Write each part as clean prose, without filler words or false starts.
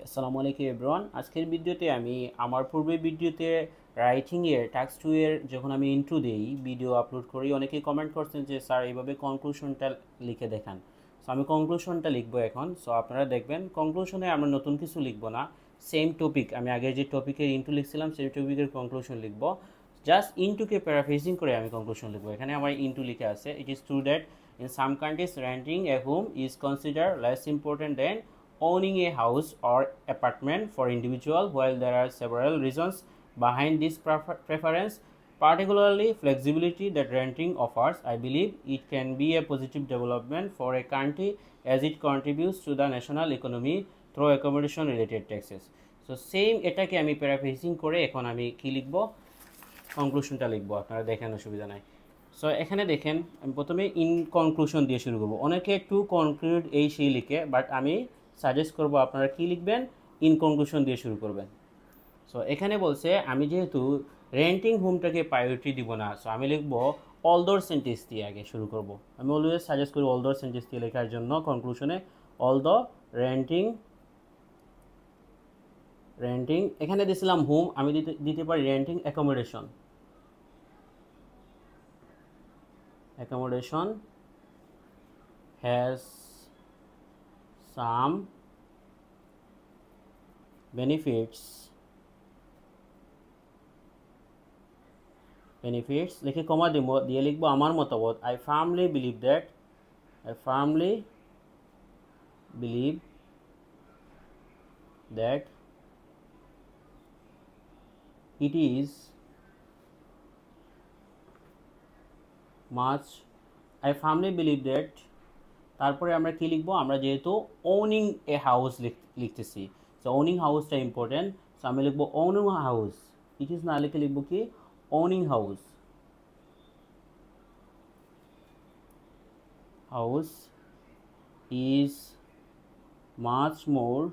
আসসালামু আলাইকুম এভরিওয়ান। আজকের ভিডিওতে আমি আমার পূর্বের ভিডিওতে রাইটিংয়ের টাস্ক 2 এর যখন আমি ইন্ট্রো দেই ভিডিও আপলোড করি, অনেকেই কমেন্ট করছেন যে স্যার এইভাবে কনক্লুশনটা লিখে দেখান। সো আমি কনক্লুশনটা লিখবো এখন। সো আপনারা দেখবেন কনক্লুশনে আমরা নতুন কিছু লিখবো না, সেম টপিক, আমি আগের যে টপিকের ইন্ট্রো লিখছিলাম সেই টপিকের কনক্লুশন লিখবো। জাস্ট ইন্টুকে প্যারাফ্রেজিং করে আমি কনক্লুশন লিখবো। এখানে আমার ইন্টু লিখে আছে, it is true that in some countries renting a home is considered less important than owning a house or apartment for individual. While there are several reasons behind this preference, particularly flexibility that renting offers, I believe it can be a positive development for a country as it contributes to the national economy through accommodation related taxes. So same এটাকে আমি paraphrasing করে এখন আমি কি লিখব, কনক্লুশনটা লিখবো। আপনারা দেখেন, অসুবিধা নাই। সো এখানে দেখেন আমি প্রথমে ইন কনক্লুশন দিয়ে শুরু করব। অনেকে টু কনক্লুড এই সেই লিখে, বাট আমি সাজেস্ট করব আপনারা কি লিখবেন, ইন কনক্লুশন দিয়ে শুরু করবেন। সো এখানে বলছে আমি যেহেতু রেন্টিং হোমটাকে প্রায়োরিটি দিব না, সো আমি লিখব অলদোর সেন্টেন্স দিয়ে আগে শুরু করব। আমি অলওয়েজ সাজেস্ট করি অলদোর সেন্টেন্স দিয়ে লেখার জন্য কনক্লুশনে। অলদো রেন্টিং এখানে দিয়েছিলাম হোম, আমি দিতে পারি renting accommodation has some benefits লিখে কমা দিব, দিয়ে লিখবো আমার মতামত। I firmly believe that it is much I firmly believe that তারপরে আমরা কি লিখবো, আমরা যেহেতু ওনিং এ হাউস লিখতেছি, সো ওনিং হাউসটা ইম্পর্টেন্ট। সো আমি লিখবো ওনিং হাউস, ইট ইজ না লিখে লিখবো কি owning house is much more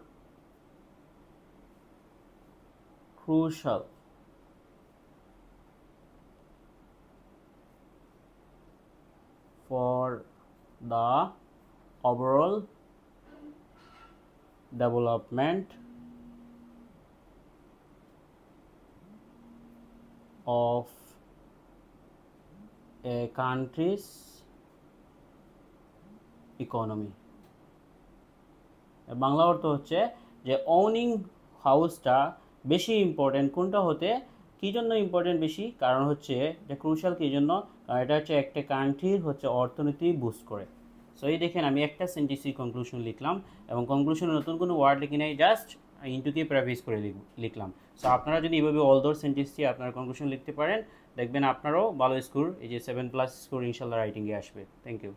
crucial for the overall development of a country's economy। Bangla অর্থ হচ্ছে যে ওনিং হাউসটা বেশি ইম্পর্টেন্ট কোনটা হতে, কী জন্য ইম্পর্টেন্ট বেশি, কারণ হচ্ছে যে ক্রুশাল কী জন্য, কারণ এটা হচ্ছে একটা কান্ট্রির হচ্ছে অর্থনীতি বুস্ট করে। সো এই দেখেন আমি একটা সেন্টেন্সই কনক্লুশন লিখলাম, এবং কনক্লুশনে নতুন কোনো ওয়ার্ড লিখি নাই, জাস্ট ইন্টুকে প্রেফেস করে লিখলাম। সো আপনারা যদি এইভাবে অলদোর সেন্টেন্স দিয়ে আপনারা কনক্লুশন লিখতে পারেন, দেখবেন আপনারাও ভালো স্কোর, এই যে 7+ স্কোর ইনশাল্লাহ রাইটিংয়ে আসবে। Thank you.